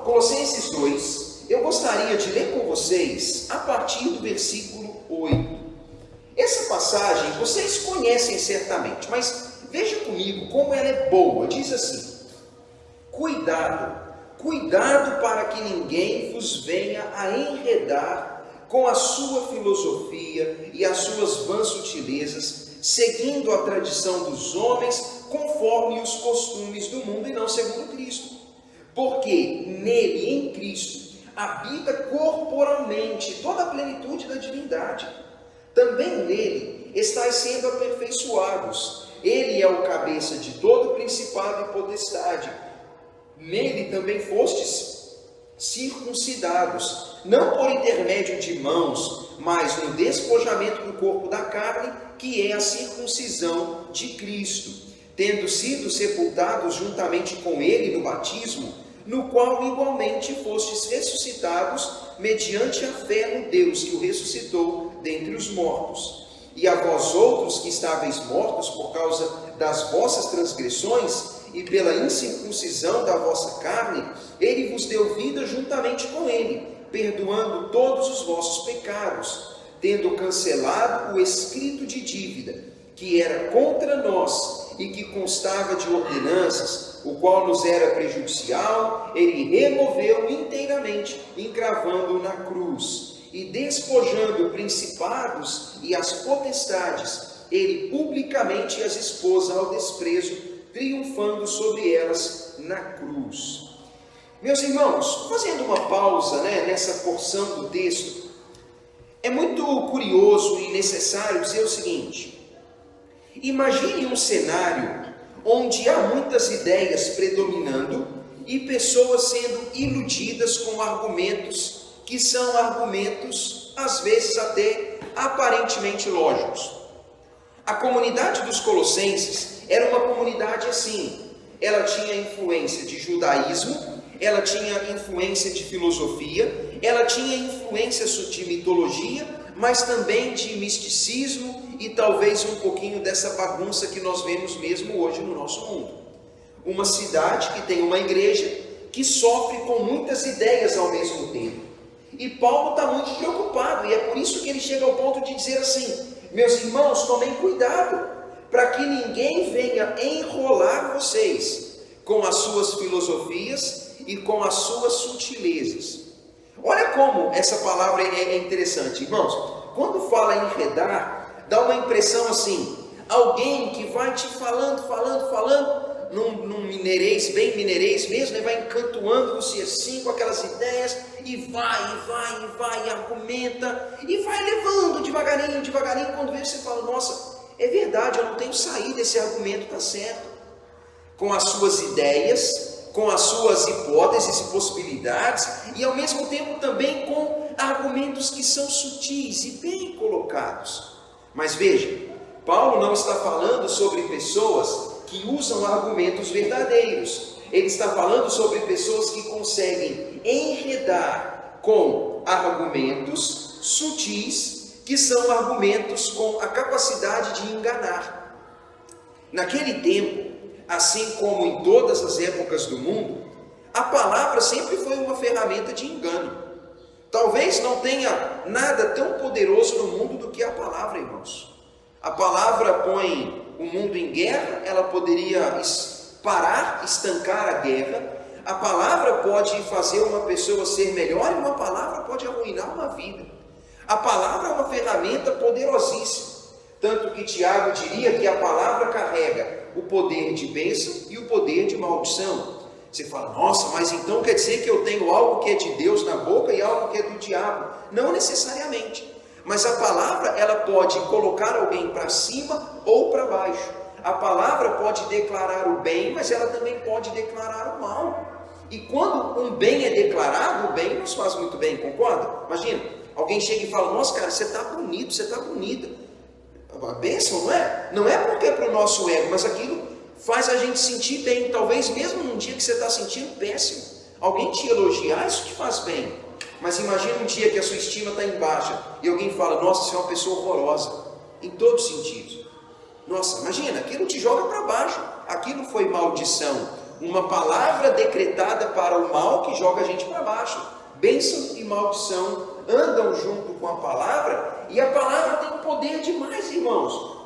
Colossenses 2, eu gostaria de ler com vocês a partir do versículo 8. Essa passagem vocês conhecem certamente, mas veja comigo como ela é boa. Diz assim: cuidado para que ninguém vos venha a enredar com a sua filosofia e as suas vãs sutilezas, seguindo a tradição dos homens, conforme os costumes do mundo e não segundo Cristo. Porque nele, em Cristo, habita corporalmente toda a plenitude da divindade. Também nele estáis sendo aperfeiçoados. Ele é o cabeça de todo principado e potestade. Nele também fostes circuncidados, não por intermédio de mãos, mas no despojamento do corpo da carne, que é a circuncisão de Cristo, tendo sido sepultados juntamente com ele no batismo, no qual igualmente fostes ressuscitados mediante a fé no Deus que o ressuscitou dentre os mortos. E a vós outros que estáveis mortos por causa das vossas transgressões e pela incircuncisão da vossa carne, ele vos deu vida juntamente com ele, perdoando todos os vossos pecados, tendo cancelado o escrito de dívida, que era contra nós e que constava de ordenanças, o qual nos era prejudicial, ele removeu inteiramente, encravando-o na cruz, e despojando principados e as potestades, ele publicamente as expôs ao desprezo, triunfando sobre elas na cruz. Meus irmãos, fazendo uma pausa nessa porção do texto, é muito curioso e necessário dizer o seguinte: imagine um cenário onde há muitas ideias predominando e pessoas sendo iludidas com argumentos que são argumentos, às vezes até aparentemente lógicos. A comunidade dos Colossenses era uma comunidade assim. Ela tinha influência de judaísmo, ela tinha influência de filosofia, ela tinha influência de mitologia, mas também de misticismo e talvez um pouquinho dessa bagunça que nós vemos mesmo hoje no nosso mundo. Uma cidade que tem uma igreja que sofre com muitas ideias ao mesmo tempo. E Paulo está muito preocupado, e é por isso que ele chega ao ponto de dizer assim: meus irmãos, tomem cuidado, para que ninguém venha enrolar vocês com as suas filosofias e com as suas sutilezas. Olha como essa palavra é interessante, irmãos. Quando fala em enredar, dá uma impressão assim: alguém que vai te falando, num mineirês, bem mineirês mesmo, vai encantoando você assim, com aquelas ideias, e vai, argumenta, e vai levando devagarinho, quando vê você fala: nossa, é verdade, eu não tenho saída, esse argumento está certo. Com as suas ideias, com as suas hipóteses e possibilidades, e ao mesmo tempo também com argumentos que são sutis e bem colocados. Mas veja, Paulo não está falando sobre pessoas que usam argumentos verdadeiros. Ele está falando sobre pessoas que conseguem enredar com argumentos sutis, que são argumentos com a capacidade de enganar. Naquele tempo, assim como em todas as épocas do mundo, a palavra sempre foi uma ferramenta de engano. Talvez não tenha nada tão poderoso no mundo do que a palavra, irmãos. A palavra põe o mundo em guerra, ela poderia parar, estancar a guerra. A palavra pode fazer uma pessoa ser melhor e uma palavra pode arruinar uma vida. A palavra é uma ferramenta poderosíssima. Tanto que Tiago diria que a palavra carrega o poder de bênção e o poder de maldição. Você fala: nossa, mas então quer dizer que eu tenho algo que é de Deus na boca e algo que é do diabo? Não necessariamente. Mas a palavra, ela pode colocar alguém para cima ou para baixo. A palavra pode declarar o bem, mas ela também pode declarar o mal. E quando um bem é declarado, o bem nos faz muito bem, concorda? Imagina, alguém chega e fala: nossa, cara, você está bonito, você está bonita. A bênção, não é? Não é porque é para o nosso ego, mas aquilo faz a gente sentir bem. Talvez mesmo num dia que você está sentindo péssimo, alguém te elogiar, isso te faz bem. Mas imagina um dia que a sua estima está em baixa e alguém fala: nossa, você é uma pessoa horrorosa, em todos os sentidos. Nossa, imagina, aquilo te joga para baixo, aquilo foi maldição. Uma palavra decretada para o mal que joga a gente para baixo. Bênção e maldição andam junto com a palavra, e a palavra tem poder demais, irmãos.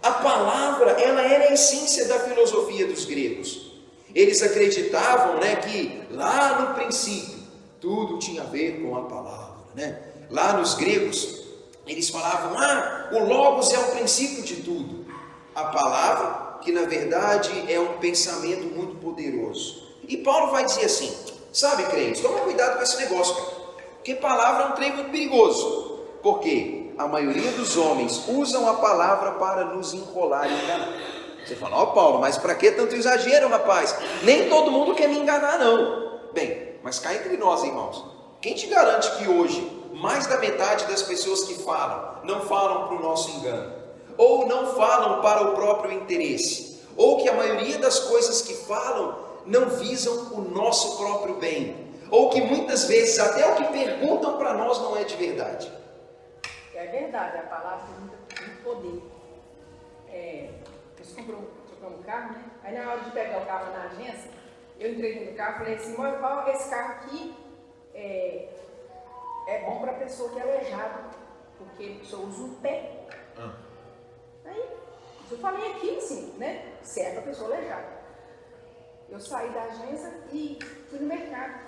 A palavra, ela era a essência da filosofia dos gregos. Eles acreditavam, que lá no princípio tudo tinha a ver com a palavra, Lá nos gregos, eles falavam, o Logos é o princípio de tudo. A palavra, que na verdade é um pensamento muito poderoso. E Paulo vai dizer assim, sabe, crentes, toma cuidado com esse negócio, cara. Porque palavra é um trem muito perigoso. Por quê? A maioria dos homens usam a palavra para nos enrolar e enganar. Você fala, Paulo, mas para que tanto exagero, rapaz? Nem todo mundo quer me enganar, não. Bem, mas cá entre nós, irmãos, quem te garante que hoje mais da metade das pessoas que falam, não falam para o nosso engano? Ou não falam para o próprio interesse? Ou que a maioria das coisas que falam não visam o nosso próprio bem? Ou que muitas vezes até o que perguntam para nós não é de verdade? É verdade, a palavra tem muito poder. Nós compramos um carro, Aí na hora de pegar o carro na agência, eu entrei no carro e falei assim, esse carro aqui é bom para a pessoa que é aleijada, porque a pessoa usa o pé. Aí, eu falei aqui assim, certo a pessoa aleijada. Eu saí da agência e fui no mercado.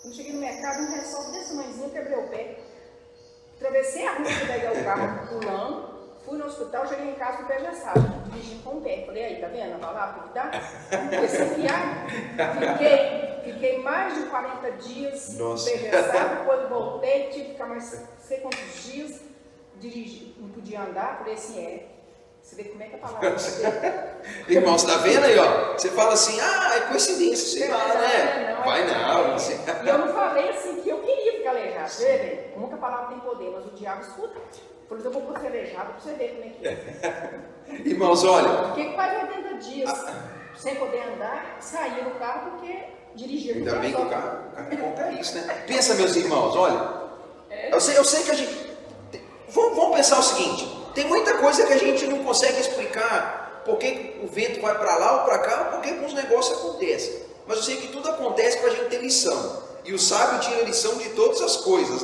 Quando cheguei no mercado, um ressalto desse tamanhozinho, quebrei o pé. Atravessei a rua para pegar o carro pulando, fui no hospital, cheguei em casa com o pé engessado, dirigindo com o pé. Falei, aí, tá vendo a palavra que dá? Comecei a enfiar. Fiquei mais de 40 dias com o pé engessado, depois voltei, tive que ficar mais sei quantos dias, dirigi, não podia andar, falei assim, você vê como é que a palavra é. Irmão, você tá vendo aí, Você fala assim, é coincidência, sei lá, Não, vai não. E eu não falei assim que eu queria ficar aleijado. Você vê, como que a palavra tem poder, mas o diabo escuta. Por exemplo, eu vou ser aleijado para você ver como é que é. Irmãos, olha. Fiquei quase 80 dias sem poder andar, saí do carro porque dirigia. Ainda bem que o carro conta isso, Pensa, meus irmãos, olha. Eu sei que a gente. Vamos pensar o seguinte. Tem muita coisa que a gente não consegue explicar por que o vento vai para lá ou para cá, ou por que os negócios acontecem. Mas eu sei que tudo acontece para a gente ter lição. E o sábio tira lição de todas as coisas,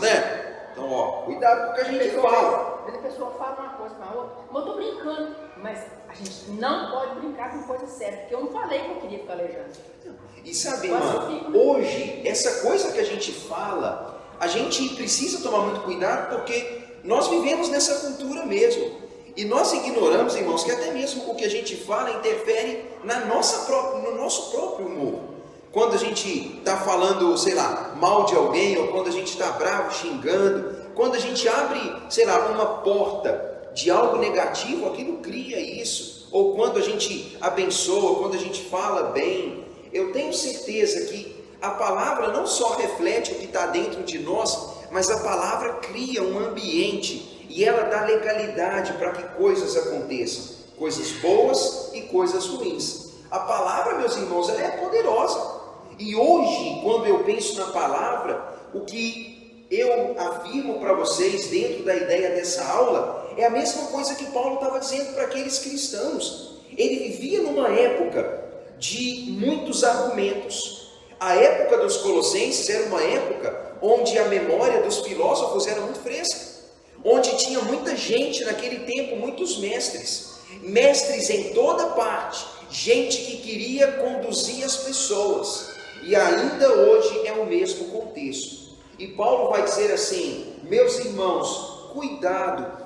Então, cuidado com o que a gente fala. Às vezes a pessoa fala uma coisa para a outra, mas eu estou brincando. Mas a gente não pode brincar com coisa séria, porque eu não falei que eu queria ficar aleijado. E sabe, irmã, hoje, essa coisa que a gente fala, a gente precisa tomar muito cuidado, porque nós vivemos nessa cultura mesmo. E nós ignoramos, irmãos, que até mesmo o que a gente fala interfere no nosso próprio humor. Quando a gente está falando, mal de alguém, ou quando a gente está bravo, xingando, quando a gente abre, uma porta de algo negativo, aquilo cria isso. Ou quando a gente abençoa, quando a gente fala bem. Eu tenho certeza que a palavra não só reflete o que está dentro de nós, mas a palavra cria um ambiente e ela dá legalidade para que coisas aconteçam, coisas boas e coisas ruins. A palavra, meus irmãos, ela é poderosa. E hoje, quando eu penso na palavra, o que eu afirmo para vocês dentro da ideia dessa aula é a mesma coisa que Paulo estava dizendo para aqueles cristãos. Ele vivia numa época de muitos argumentos. A época dos Colossenses era uma época onde a memória dos filósofos era muito fresca, onde tinha muita gente naquele tempo, muitos mestres em toda parte, gente que queria conduzir as pessoas, e ainda hoje é o mesmo contexto. E Paulo vai dizer assim, meus irmãos, cuidado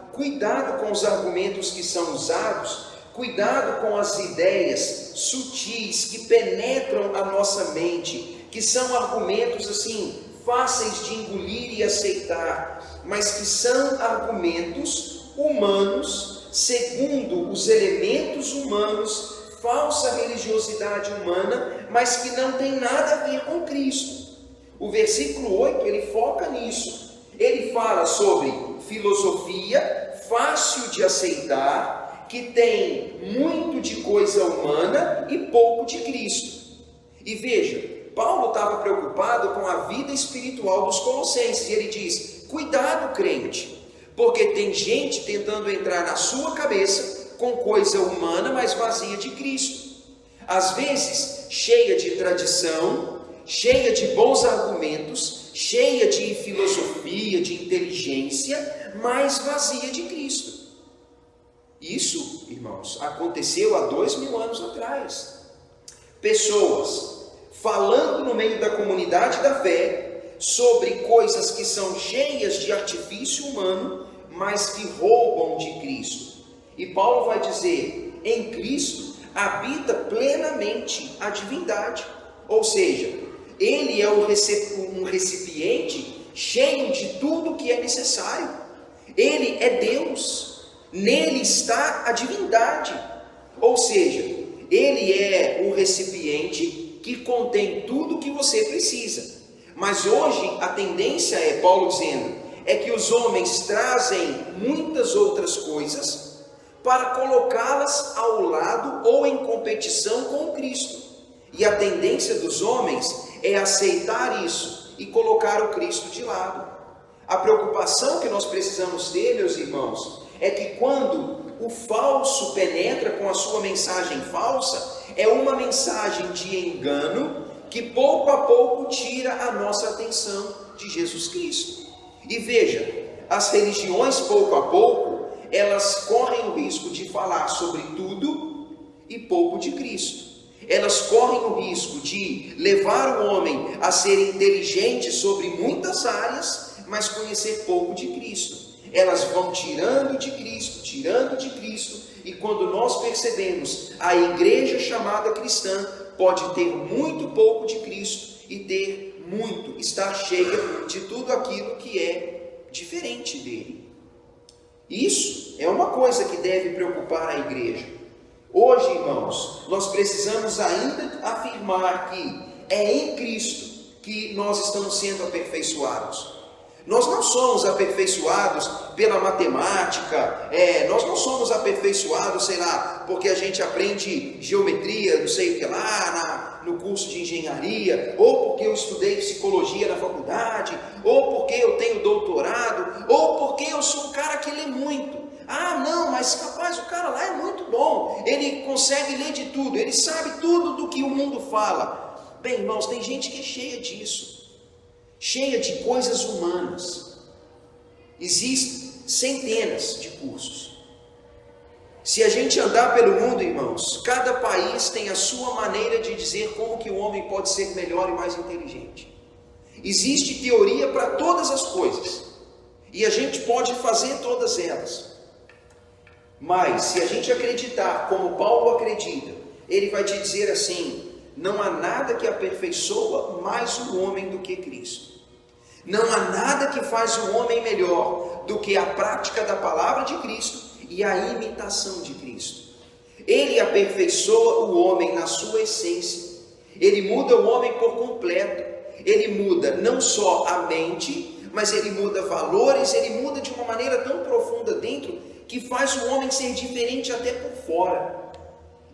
com os argumentos que são usados, cuidado com as ideias sutis que penetram a nossa mente, que são argumentos assim, fáceis de engolir e aceitar, mas que são argumentos humanos, segundo os elementos humanos, falsa religiosidade humana, mas que não tem nada a ver com Cristo. O versículo 8, ele foca nisso. Ele fala sobre filosofia fácil de aceitar, que tem muito de coisa humana e pouco de Cristo. E veja, Paulo estava preocupado com a vida espiritual dos colossenses, e ele diz, cuidado, crente, porque tem gente tentando entrar na sua cabeça com coisa humana, mas vazia de Cristo. às vezes cheia de tradição, cheia de bons argumentos, cheia de filosofia, de inteligência, mas vazia de Cristo. Isso, irmãos, aconteceu há 2000 anos atrás. Pessoas falando no meio da comunidade da fé sobre coisas que são cheias de artifício humano, mas que roubam de Cristo. E Paulo vai dizer, em Cristo habita plenamente a divindade. Ou seja, ele é um recipiente cheio de tudo que é necessário. Ele é Deus, nele está a divindade. Ou seja, ele é o recipiente que contém tudo que você precisa. Mas hoje a tendência é, Paulo dizendo, é que os homens trazem muitas outras coisas para colocá-las ao lado ou em competição com Cristo. E a tendência dos homens é aceitar isso e colocar o Cristo de lado. A preocupação que nós precisamos ter, meus irmãos, é que quando o falso penetra com a sua mensagem falsa, é uma mensagem de engano que pouco a pouco tira a nossa atenção de Jesus Cristo. E veja, as religiões pouco a pouco, elas correm o risco de falar sobre tudo e pouco de Cristo. Elas correm o risco de levar o homem a ser inteligente sobre muitas áreas, mas conhecer pouco de Cristo. Elas vão tirando de Cristo, e quando nós percebemos, a igreja chamada cristã pode ter muito pouco de Cristo e ter muito, estar cheia de tudo aquilo que é diferente dele. Isso é uma coisa que deve preocupar a igreja. Hoje, irmãos, nós precisamos ainda afirmar que é em Cristo que nós estamos sendo aperfeiçoados. Nós não somos aperfeiçoados pela matemática, nós não somos aperfeiçoados, sei lá, porque a gente aprende geometria, não sei o que lá, no curso de engenharia, ou porque eu estudei psicologia na faculdade, ou porque eu tenho doutorado, ou porque eu sou um cara que lê muito. Ah, não, mas capaz, o cara lá é muito bom, ele consegue ler de tudo, ele sabe tudo do que o mundo fala. Bem, irmãos, tem gente que é cheia disso. Cheia de coisas humanas. Existem centenas de cursos. Se a gente andar pelo mundo, irmãos, cada país tem a sua maneira de dizer como que o homem pode ser melhor e mais inteligente. Existe teoria para todas as coisas, e a gente pode fazer todas elas. Mas se a gente acreditar como Paulo acredita, ele vai te dizer assim: não há nada que aperfeiçoa mais o homem do que Cristo. Não há nada que faz o homem melhor do que a prática da palavra de Cristo e a imitação de Cristo. Ele aperfeiçoa o homem na sua essência. Ele muda o homem por completo. Ele muda não só a mente, mas ele muda valores, ele muda de uma maneira tão profunda dentro que faz o homem ser diferente até por fora.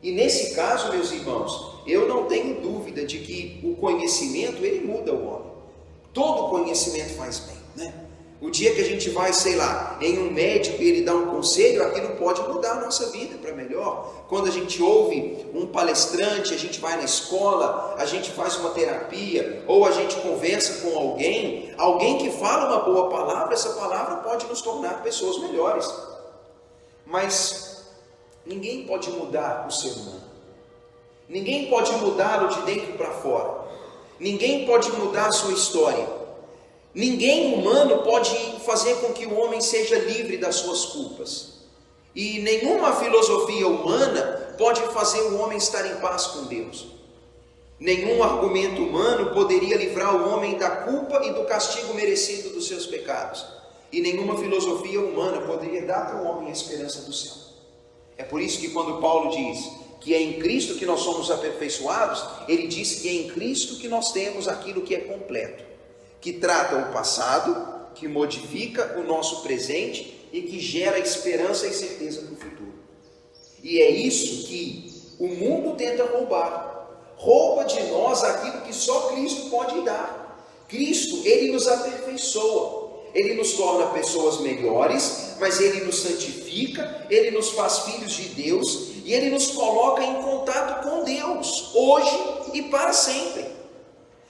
E nesse caso, meus irmãos, eu não tenho dúvida de que o conhecimento, ele muda o homem. Todo conhecimento faz bem, né? O dia que a gente vai, sei lá, em um médico e ele dá um conselho, aquilo pode mudar a nossa vida para melhor. Quando a gente ouve um palestrante, a gente vai na escola, a gente faz uma terapia, ou a gente conversa com alguém que fala uma boa palavra, essa palavra pode nos tornar pessoas melhores. Mas ninguém pode mudar o ser humano. Ninguém pode mudá-lo de dentro para fora. Ninguém pode mudar a sua história. Ninguém humano pode fazer com que o homem seja livre das suas culpas. E nenhuma filosofia humana pode fazer o homem estar em paz com Deus. Nenhum argumento humano poderia livrar o homem da culpa e do castigo merecido dos seus pecados. E nenhuma filosofia humana poderia dar para o homem a esperança do céu. É por isso que quando Paulo diz que é em Cristo que nós somos aperfeiçoados, ele diz que é em Cristo que nós temos aquilo que é completo, que trata o passado, que modifica o nosso presente e que gera esperança e certeza para o futuro. E é isso que o mundo tenta roubar. Rouba de nós aquilo que só Cristo pode dar. Cristo, ele nos aperfeiçoa. Ele nos torna pessoas melhores, mas Ele nos santifica, Ele nos faz filhos de Deus e Ele nos coloca em contato com Deus, hoje e para sempre.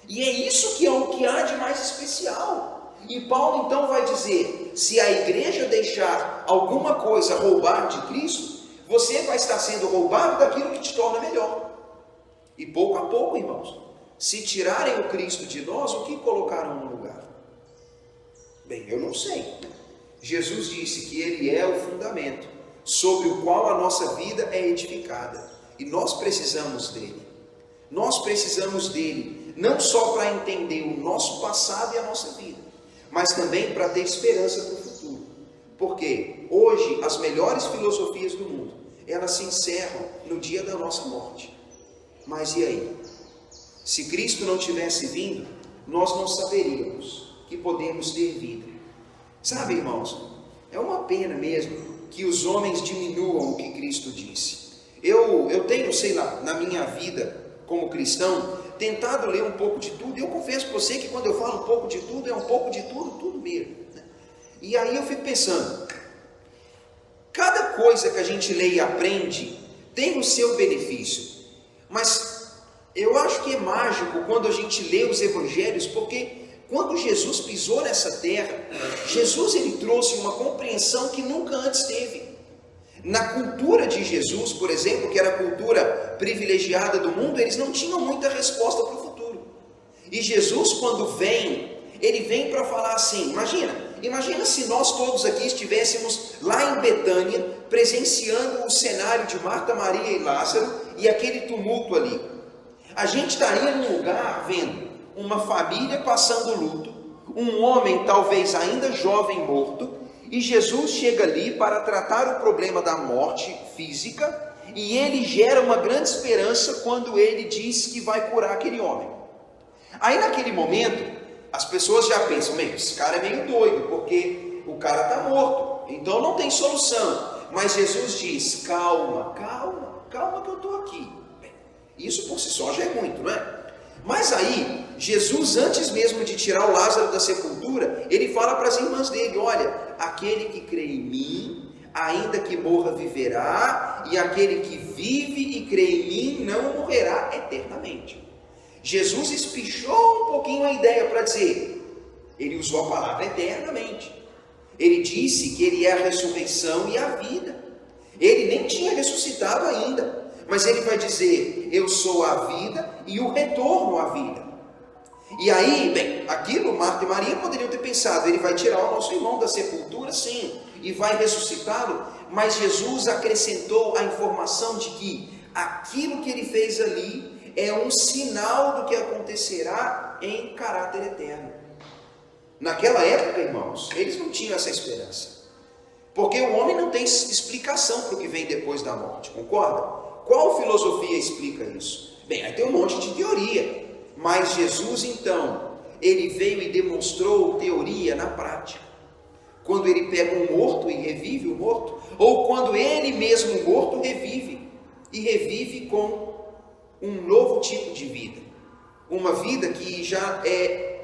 E é isso que é o que há de mais especial. E Paulo então vai dizer, se a igreja deixar alguma coisa roubar de Cristo, você vai estar sendo roubado daquilo que te torna melhor. E pouco a pouco, irmãos, se tirarem o Cristo de nós, o que colocarão no lugar? Bem, eu não sei. Jesus disse que Ele é o fundamento sobre o qual a nossa vida é edificada. E nós precisamos dele. Nós precisamos dele, não só para entender o nosso passado e a nossa vida, mas também para ter esperança para o futuro. Porque hoje as melhores filosofias do mundo, elas se encerram no dia da nossa morte. Mas e aí? Se Cristo não tivesse vindo, nós não saberíamos que podemos ter vida. Sabe, irmãos, é uma pena mesmo que os homens diminuam o que Cristo disse. Eu tenho, sei lá, na minha vida como cristão, tentado ler um pouco de tudo, e eu confesso para você que quando eu falo um pouco de tudo, é um pouco de tudo, tudo mesmo. E aí eu fico pensando, cada coisa que a gente lê e aprende tem o seu benefício, mas eu acho que é mágico quando a gente lê os evangelhos, porque quando Jesus pisou nessa terra, Jesus ele trouxe uma compreensão que nunca antes teve. Na cultura de Jesus, por exemplo, que era a cultura privilegiada do mundo, eles não tinham muita resposta para o futuro. E Jesus, quando vem, ele vem para falar assim, imagina se nós todos aqui estivéssemos lá em Betânia, presenciando o cenário de Marta, Maria e Lázaro, e aquele tumulto ali. A gente estaria num lugar vendo uma família passando luto, um homem talvez ainda jovem morto, e Jesus chega ali para tratar o problema da morte física, e ele gera uma grande esperança quando ele diz que vai curar aquele homem. Aí naquele momento, as pessoas já pensam, esse cara é meio doido, porque o cara está morto, então não tem solução. Mas Jesus diz, calma que eu estou aqui. Bem, isso por si só já é muito, não é? Mas aí, Jesus, antes mesmo de tirar o Lázaro da sepultura, ele fala para as irmãs dele, olha, aquele que crê em mim, ainda que morra, viverá, e aquele que vive e crê em mim, não morrerá eternamente. Jesus espichou um pouquinho a ideia para dizer, ele usou a palavra eternamente. Ele disse que ele é a ressurreição e a vida. Ele nem tinha ressuscitado ainda. Mas ele vai dizer, eu sou a vida e o retorno à vida. E aí, bem, aquilo Marta e Maria poderiam ter pensado, ele vai tirar o nosso irmão da sepultura, sim, e vai ressuscitá-lo. Mas Jesus acrescentou a informação de que aquilo que ele fez ali é um sinal do que acontecerá em caráter eterno. Naquela época, irmãos, eles não tinham essa esperança. Porque o homem não tem explicação para o que vem depois da morte, concorda? Qual filosofia explica isso? Bem, aí tem um monte de teoria, mas Jesus então, ele veio e demonstrou teoria na prática. Quando ele pega um morto e revive o morto, ou quando ele mesmo morto revive, e revive com um novo tipo de vida. Uma vida que já é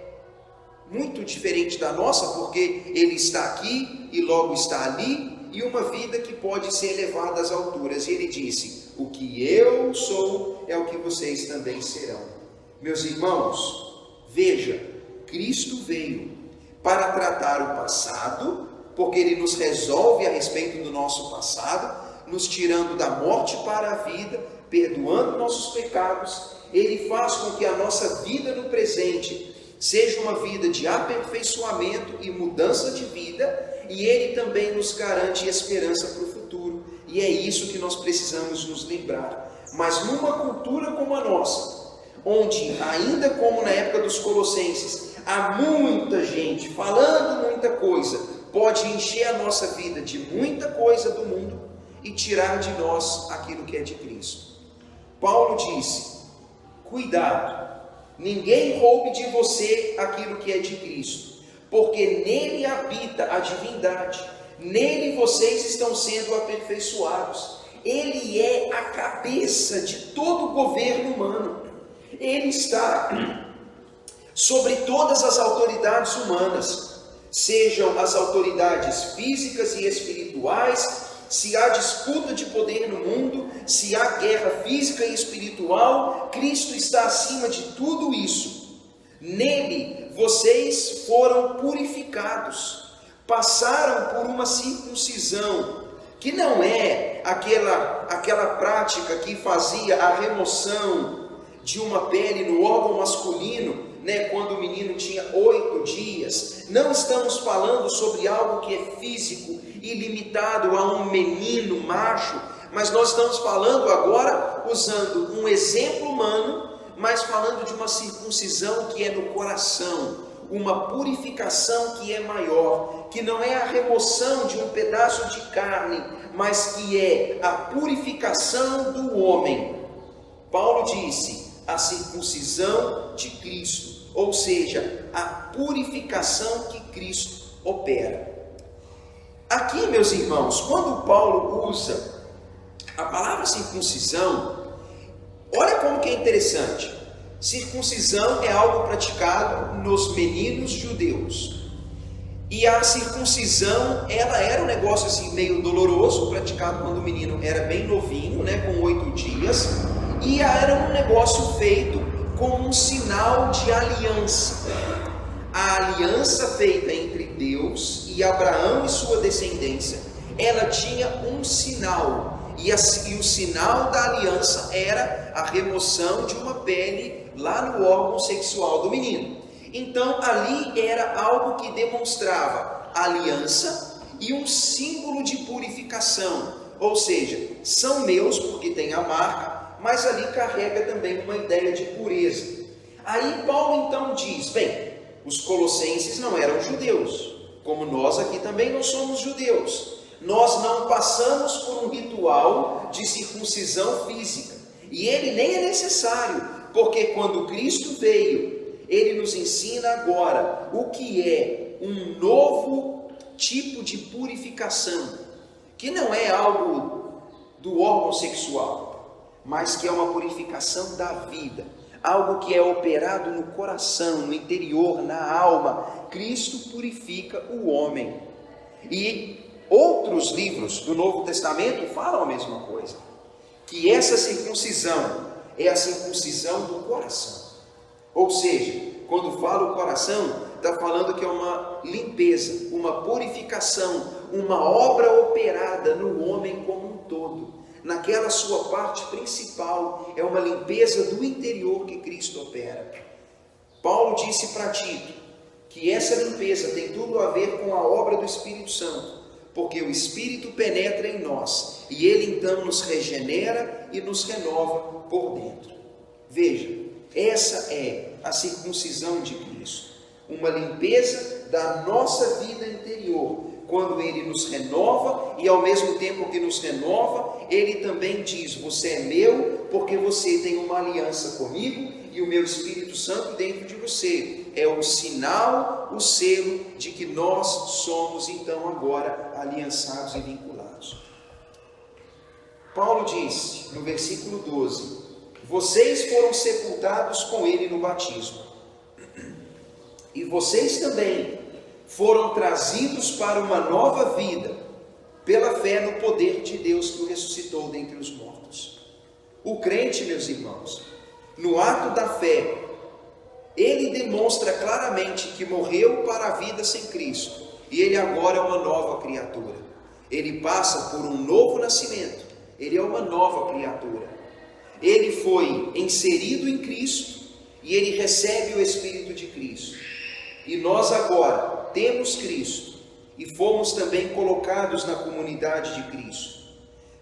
muito diferente da nossa, porque ele está aqui e logo está ali, e uma vida que pode ser elevada às alturas. E ele disse, o que eu sou é o que vocês também serão. Meus irmãos, veja, Cristo veio para tratar o passado, porque ele nos resolve a respeito do nosso passado, nos tirando da morte para a vida, perdoando nossos pecados. Ele faz com que a nossa vida no presente seja uma vida de aperfeiçoamento e mudança de vida, e ele também nos garante esperança para o futuro. E é isso que nós precisamos nos lembrar. Mas numa cultura como a nossa, onde ainda como na época dos Colossenses, há muita gente falando muita coisa, pode encher a nossa vida de muita coisa do mundo e tirar de nós aquilo que é de Cristo. Paulo disse, cuidado, ninguém roube de você aquilo que é de Cristo, porque nele habita a divindade, nele vocês estão sendo aperfeiçoados. Ele é a cabeça de todo o governo humano, ele está sobre todas as autoridades humanas. sejam as autoridades físicas e espirituais, se há disputa de poder no mundo, se há guerra física e espiritual, Cristo está acima de tudo isso. Nele vocês foram purificados, passaram por uma circuncisão, que não é aquela prática que fazia a remoção de uma pele no órgão masculino, quando o menino tinha 8 dias. Não estamos falando sobre algo que é físico e limitado a um menino macho, mas nós estamos falando agora, usando um exemplo humano, mas falando de uma circuncisão que é no coração, uma purificação que é maior, que não é a remoção de um pedaço de carne, mas que é a purificação do homem. Paulo disse, a circuncisão de Cristo, ou seja, a purificação que Cristo opera. Aqui, meus irmãos, quando Paulo usa a palavra circuncisão, olha como que é interessante. Circuncisão é algo praticado nos meninos judeus. E a circuncisão, ela era um negócio assim meio doloroso, praticado quando o menino era bem novinho, com 8 dias. E era um negócio feito como um sinal de aliança. A aliança feita entre Deus e Abraão e sua descendência, ela tinha um sinal. E o sinal da aliança era a remoção de uma pele lá no órgão sexual do menino. Então ali era algo que demonstrava aliança e um símbolo de purificação. Ou seja, são meus porque tem a marca, mas ali carrega também uma ideia de pureza. Aí Paulo então diz, bem, os colossenses não eram judeus, como nós aqui também não somos judeus. Nós não passamos por um ritual de circuncisão física. E ele nem é necessário, porque quando Cristo veio, ele nos ensina agora o que é um novo tipo de purificação, que não é algo do órgão sexual, mas que é uma purificação da vida, algo que é operado no coração, no interior, na alma. Cristo purifica o homem. E outros livros do Novo Testamento falam a mesma coisa, que essa circuncisão é a circuncisão do coração. Ou seja, quando fala o coração, está falando que é uma limpeza, uma purificação, uma obra operada no homem como um todo. Naquela sua parte principal, é uma limpeza do interior que Cristo opera. Paulo disse para Tito que essa limpeza tem tudo a ver com a obra do Espírito Santo, porque o Espírito penetra em nós e ele então nos regenera e nos renova por dentro. Veja, essa é a circuncisão de Cristo, uma limpeza da nossa vida interior, quando ele nos renova e ao mesmo tempo que nos renova, ele também diz, você é meu porque você tem uma aliança comigo e o meu Espírito Santo dentro de você. É o sinal, o selo de que nós somos então agora aliançados e vinculados. Paulo disse no versículo 12, vocês foram sepultados com ele no batismo, e vocês também foram trazidos para uma nova vida, pela fé no poder de Deus que o ressuscitou dentre os mortos. O crente, meus irmãos, no ato da fé, ele demonstra claramente que morreu para a vida sem Cristo, e ele agora é uma nova criatura. Ele passa por um novo nascimento, ele é uma nova criatura. Ele foi inserido em Cristo, e ele recebe o Espírito de Cristo. E nós agora temos Cristo e fomos também colocados na comunidade de Cristo.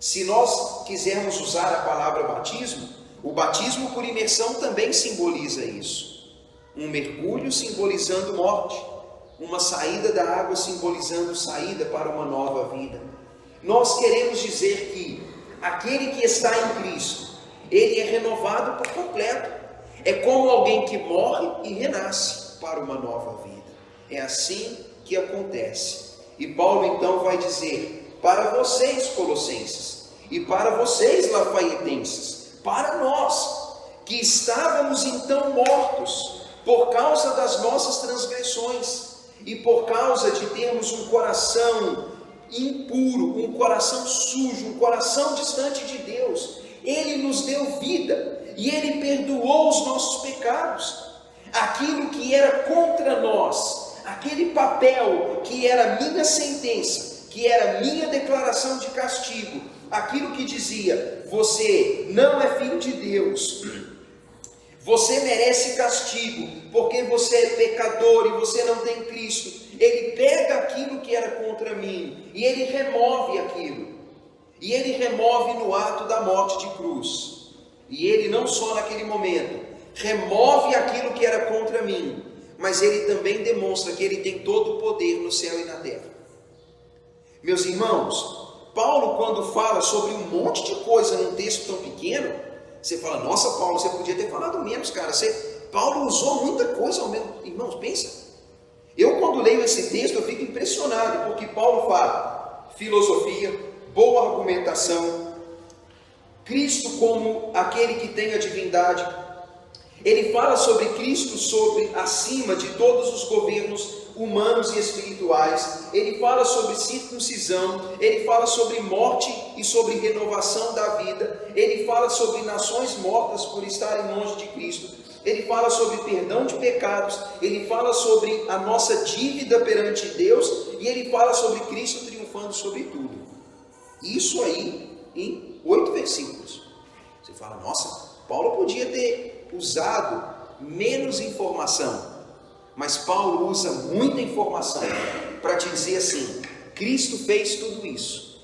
Se nós quisermos usar a palavra batismo, o batismo por imersão também simboliza isso. Um mergulho simbolizando morte, uma saída da água simbolizando saída para uma nova vida. Nós queremos dizer que aquele que está em Cristo, ele é renovado por completo. É como alguém que morre e renasce para uma nova vida. É assim que acontece. E Paulo então vai dizer, para vocês colossenses, e para vocês lafaietenses, para nós, que estávamos então mortos, por causa das nossas transgressões, e por causa de termos um coração impuro, um coração sujo, um coração distante de Deus, Ele nos deu vida e Ele perdoou os nossos pecados. Aquilo que era contra nós, aquele papel que era minha sentença, que era minha declaração de castigo, aquilo que dizia: você não é filho de Deus, você merece castigo, porque você é pecador e você não tem Cristo. Ele pega aquilo que era contra mim e Ele remove aquilo. E Ele remove no ato da morte de cruz. E Ele não só naquele momento remove aquilo que era contra mim, mas Ele também demonstra que Ele tem todo o poder no céu e na terra. Meus irmãos, Paulo, quando fala sobre um monte de coisa num texto tão pequeno, você fala: nossa, Paulo, você podia ter falado menos, cara. Paulo usou muita coisa ao mesmo. Irmãos, pensa. Eu, quando leio esse texto, eu fico impressionado, porque Paulo fala filosofia, boa argumentação, Cristo como aquele que tem a divindade. Ele fala sobre Cristo acima de todos os governos humanos e espirituais. Ele fala sobre circuncisão, ele fala sobre morte e sobre renovação da vida. Ele fala sobre nações mortas por estarem longe de Cristo. Ele fala sobre perdão de pecados, ele fala sobre a nossa dívida perante Deus e ele fala sobre Cristo triunfando sobre tudo. Isso aí em 8 versículos. Você fala: nossa, Paulo podia ter usado menos informação, mas Paulo usa muita informação para te dizer assim: Cristo fez tudo isso.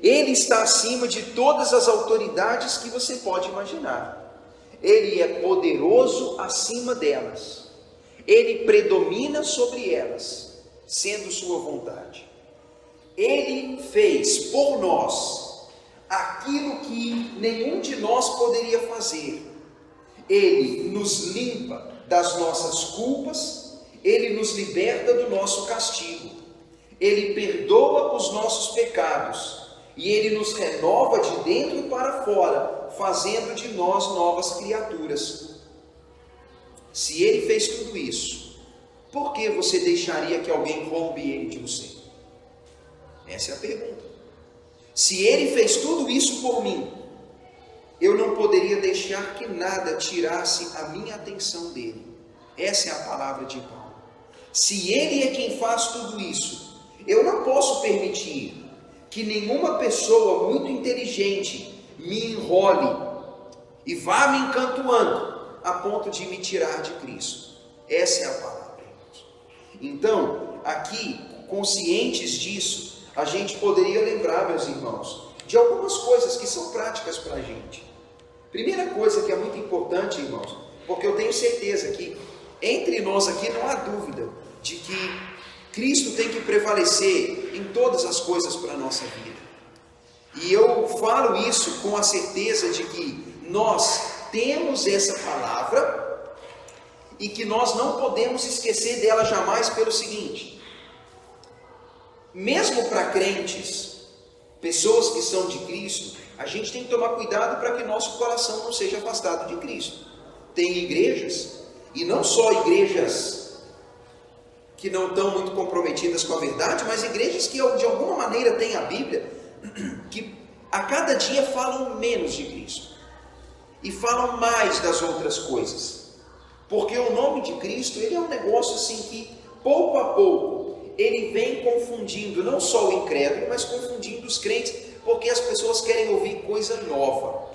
Ele está acima de todas as autoridades que você pode imaginar. Ele é poderoso acima delas. Ele predomina sobre elas, sendo sua vontade. Ele fez por nós aquilo que nenhum de nós poderia fazer. Ele nos limpa das nossas culpas, Ele nos liberta do nosso castigo, Ele perdoa os nossos pecados e Ele nos renova de dentro para fora, fazendo de nós novas criaturas. Se Ele fez tudo isso, por que você deixaria que alguém roube Ele de você? Essa é a pergunta. Se Ele fez tudo isso por mim, eu não poderia deixar que nada tirasse a minha atenção dele. Essa é a palavra de Paulo. Se Ele é quem faz tudo isso, eu não posso permitir que nenhuma pessoa muito inteligente me enrole e vá me encantuando a ponto de me tirar de Cristo. Essa é a palavra, irmãos. Então, aqui, conscientes disso, a gente poderia lembrar, meus irmãos, de algumas coisas que são práticas para a gente. Primeira coisa que é muito importante, irmãos, porque eu tenho certeza que entre nós aqui não há dúvida de que Cristo tem que prevalecer em todas as coisas para a nossa vida. E eu falo isso com a certeza de que nós temos essa palavra e que nós não podemos esquecer dela jamais pelo seguinte: mesmo para crentes, pessoas que são de Cristo, a gente tem que tomar cuidado para que nosso coração não seja afastado de Cristo. Tem igrejas, e não só igrejas que não estão muito comprometidas com a verdade, mas igrejas que de alguma maneira têm a Bíblia, que a cada dia falam menos de Cristo e falam mais das outras coisas, porque o nome de Cristo, ele é um negócio assim que pouco a pouco ele vem confundindo não só o incrédulo, mas confundindo os crentes, porque as pessoas querem ouvir coisa nova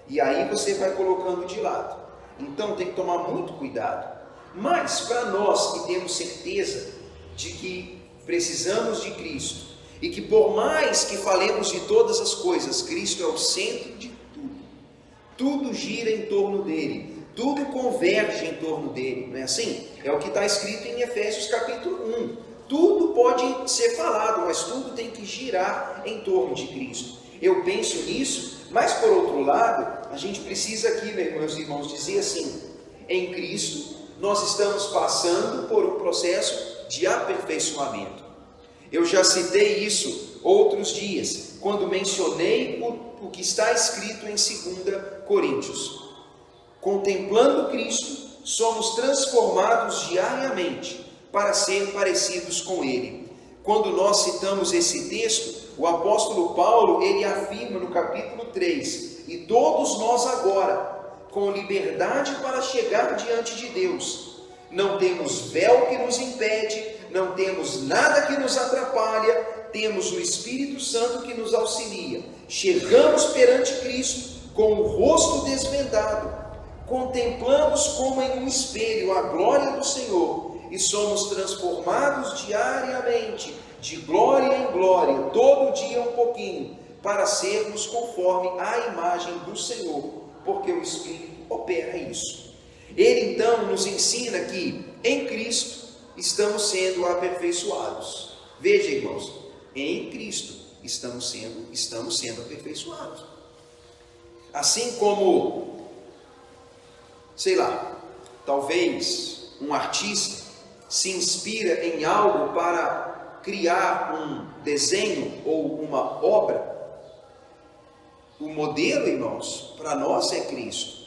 e aí você vai colocando de lado. Então tem que tomar muito cuidado. Mas para nós que temos certeza de que precisamos de Cristo e que por mais que falemos de todas as coisas, Cristo é o centro de tudo. Tudo gira em torno dele, tudo converge em torno dele, não é assim? É o que está escrito em Efésios capítulo 1. Tudo pode ser falado, mas tudo tem que girar em torno de Cristo. Eu penso nisso, mas por outro lado, a gente precisa aqui, meus irmãos, dizer assim: em Cristo nós estamos passando por um processo de aperfeiçoamento. Eu já citei isso outros dias, quando mencionei o que está escrito em 2 Coríntios. Contemplando Cristo, somos transformados diariamente para ser parecidos com Ele. Quando nós citamos esse texto, o apóstolo Paulo, ele afirma no capítulo 3, e todos nós agora, com liberdade para chegar diante de Deus, não temos véu que nos impede, não temos nada que nos atrapalha, temos o Espírito Santo que nos auxilia. Chegamos perante Cristo com o rosto desvendado, contemplamos como em um espelho a glória do Senhor e somos transformados diariamente, de glória em glória, todo dia um pouquinho, para sermos conforme a imagem do Senhor, porque o Espírito opera isso. Ele então nos ensina que em Cristo estamos sendo aperfeiçoados. Veja, irmãos, em Cristo estamos sendo aperfeiçoados. Assim como, sei lá, talvez um artista se inspira em algo para criar um desenho ou uma obra, o modelo, irmãos, para nós é Cristo.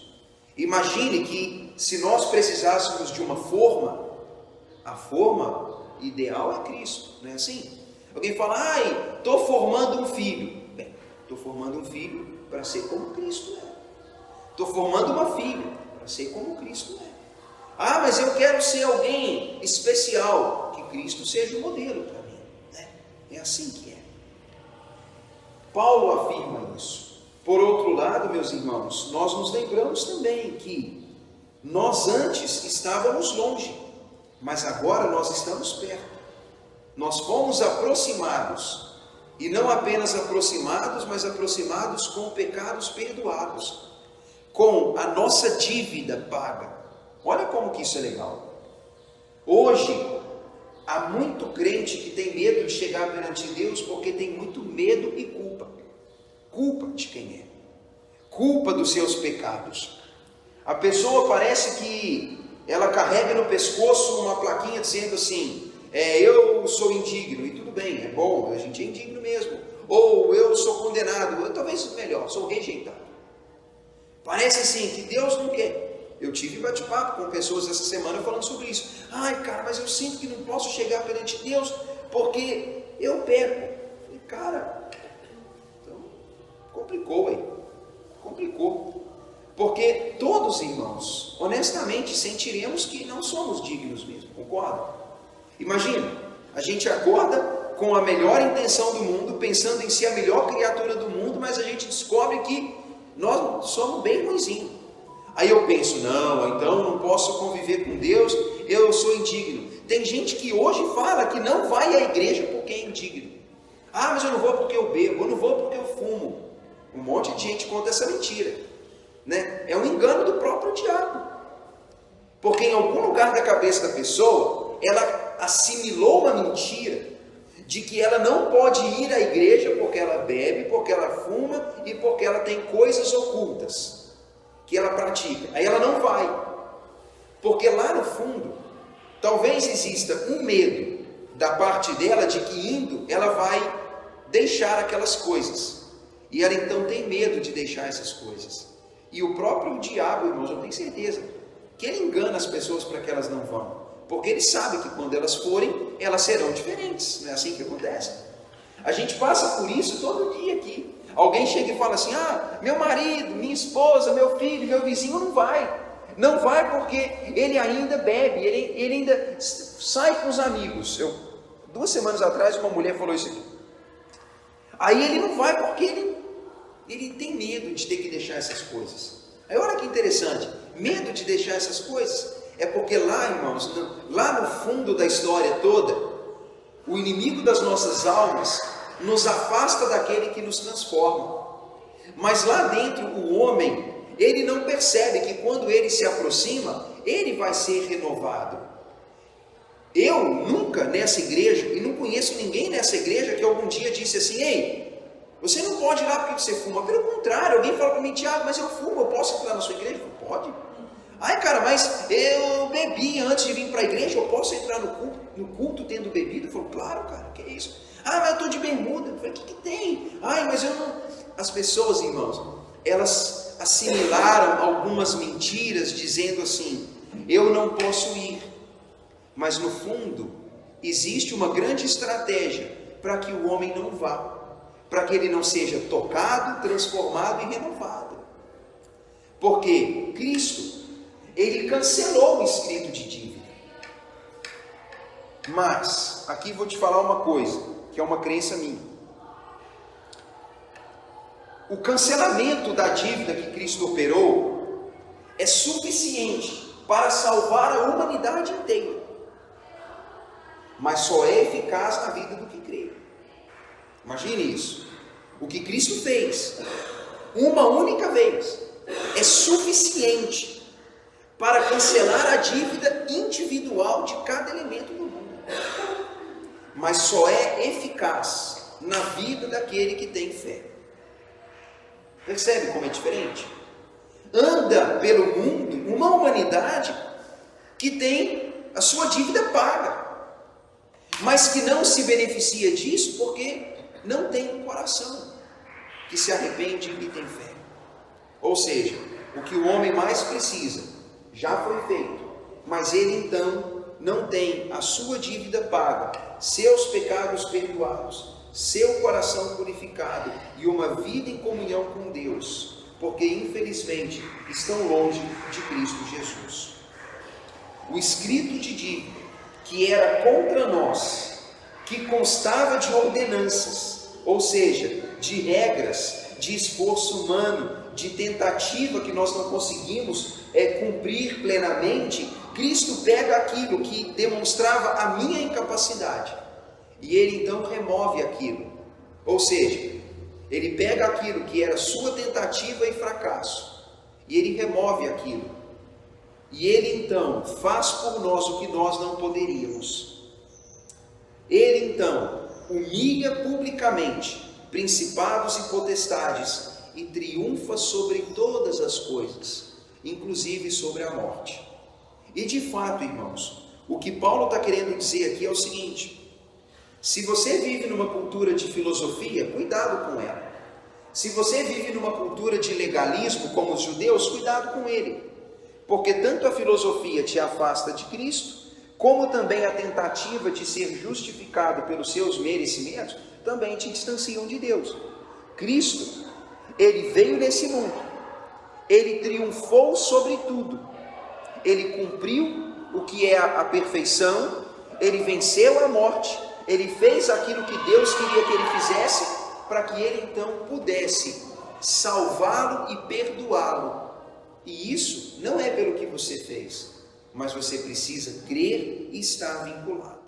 Imagine que se nós precisássemos de uma forma, a forma ideal é Cristo, não é assim? Alguém fala, estou formando um filho. Bem, estou formando um filho para ser como Cristo é. Estou formando uma filha para ser como Cristo é. Mas eu quero ser alguém especial, que Cristo seja o modelo para mim. É assim que é. Paulo afirma isso. Por outro lado, meus irmãos, nós nos lembramos também que nós antes estávamos longe, mas agora nós estamos perto. Nós fomos aproximados, e não apenas aproximados, mas aproximados com pecados perdoados, com a nossa dívida paga. Olha como que isso é legal. Hoje, há muito crente que tem medo de chegar perante Deus porque tem muito medo e culpa. Culpa de quem é? Culpa dos seus pecados. A pessoa parece que ela carrega no pescoço uma plaquinha dizendo assim, eu sou indigno, e tudo bem, é bom, a gente é indigno mesmo. Ou eu sou condenado, ou talvez melhor, sou rejeitado. Parece assim que Deus não quer. Eu tive bate-papo com pessoas essa semana falando sobre isso. Cara, mas eu sinto que não posso chegar perante Deus porque eu peco. E cara, então complicou, hein? Complicou. Porque todos, irmãos, honestamente sentiremos que não somos dignos mesmo, concorda? Imagina, a gente acorda com a melhor intenção do mundo, pensando em ser a melhor criatura do mundo, mas a gente descobre que nós somos bem ruinzinhos. Aí eu penso, não, então não posso conviver com Deus, eu sou indigno. Tem gente que hoje fala que não vai à igreja porque é indigno. Mas eu não vou porque eu bebo, eu não vou porque eu fumo. Um monte de gente conta essa mentira, né? É um engano do próprio diabo. Porque em algum lugar da cabeça da pessoa, ela assimilou uma mentira de que ela não pode ir à igreja porque ela bebe, porque ela fuma e porque ela tem coisas ocultas que ela pratica. Aí ela não vai, porque lá no fundo talvez exista um medo da parte dela de que indo ela vai deixar aquelas coisas, e ela então tem medo de deixar essas coisas. E o próprio diabo, irmãos, eu tenho certeza que ele engana as pessoas para que elas não vão, porque ele sabe que quando elas forem, elas serão diferentes. Não é assim que acontece? A gente passa por isso todo dia aqui. Alguém chega e fala assim, meu marido, minha esposa, meu filho, meu vizinho não vai. Não vai porque ele ainda bebe, ele ainda sai com os amigos. 2 semanas atrás uma mulher falou isso aqui. Aí ele não vai porque ele tem medo de ter que deixar essas coisas. Aí olha que interessante, medo de deixar essas coisas é porque lá, irmãos, lá no fundo da história toda, o inimigo das nossas almas nos afasta daquele que nos transforma. Mas lá dentro o homem, ele não percebe que quando ele se aproxima, ele vai ser renovado. Eu nunca nessa igreja, e não conheço ninguém nessa igreja que algum dia disse assim, ei, você não pode ir lá porque você fuma. Pelo contrário, alguém fala para mim, Tiago, mas eu fumo, eu posso entrar na sua igreja? Eu falo, pode. Cara, mas eu bebi antes de vir para a igreja, eu posso entrar no culto tendo bebido? Eu falo, claro, cara, que é isso? Mas eu estou de bermuda. Eu falei, o que tem? Mas eu não... As pessoas, irmãos, elas assimilaram algumas mentiras dizendo assim, eu não posso ir. Mas no fundo, existe uma grande estratégia para que o homem não vá, para que ele não seja tocado, transformado e renovado. Porque Cristo, ele cancelou o escrito de dívida. Mas, aqui vou te falar uma coisa, que é uma crença minha. O cancelamento da dívida que Cristo operou é suficiente para salvar a humanidade inteira. Mas só é eficaz na vida do que crê. Imagine isso. O que Cristo fez, uma única vez, é suficiente para cancelar a dívida individual de cada elemento do mundo. Mas só é eficaz na vida daquele que tem fé. Percebe como é diferente? Anda pelo mundo uma humanidade que tem a sua dívida paga, mas que não se beneficia disso porque não tem um coração que se arrepende e tem fé. Ou seja, o que o homem mais precisa já foi feito, mas ele então não tem a sua dívida paga, seus pecados perdoados, seu coração purificado e uma vida em comunhão com Deus, porque infelizmente estão longe de Cristo Jesus. O escrito de dívida que era contra nós, que constava de ordenanças, ou seja, de regras, de esforço humano, de tentativa que nós não conseguimos cumprir plenamente, Cristo pega aquilo que demonstrava a minha incapacidade e ele então remove aquilo. Ou seja, ele pega aquilo que era sua tentativa e fracasso e ele remove aquilo. E ele então faz por nós o que nós não poderíamos. Ele então humilha publicamente principados e potestades e triunfa sobre todas as coisas, inclusive sobre a morte. E de fato, irmãos, o que Paulo está querendo dizer aqui é o seguinte: se você vive numa cultura de filosofia, cuidado com ela. Se você vive numa cultura de legalismo, como os judeus, cuidado com ele. Porque tanto a filosofia te afasta de Cristo, como também a tentativa de ser justificado pelos seus merecimentos, também te distanciam de Deus. Cristo, ele veio nesse mundo, ele triunfou sobre tudo, ele cumpriu o que é a perfeição, ele venceu a morte, ele fez aquilo que Deus queria que ele fizesse, para que ele então pudesse salvá-lo e perdoá-lo. E isso não é pelo que você fez, mas você precisa crer e estar vinculado.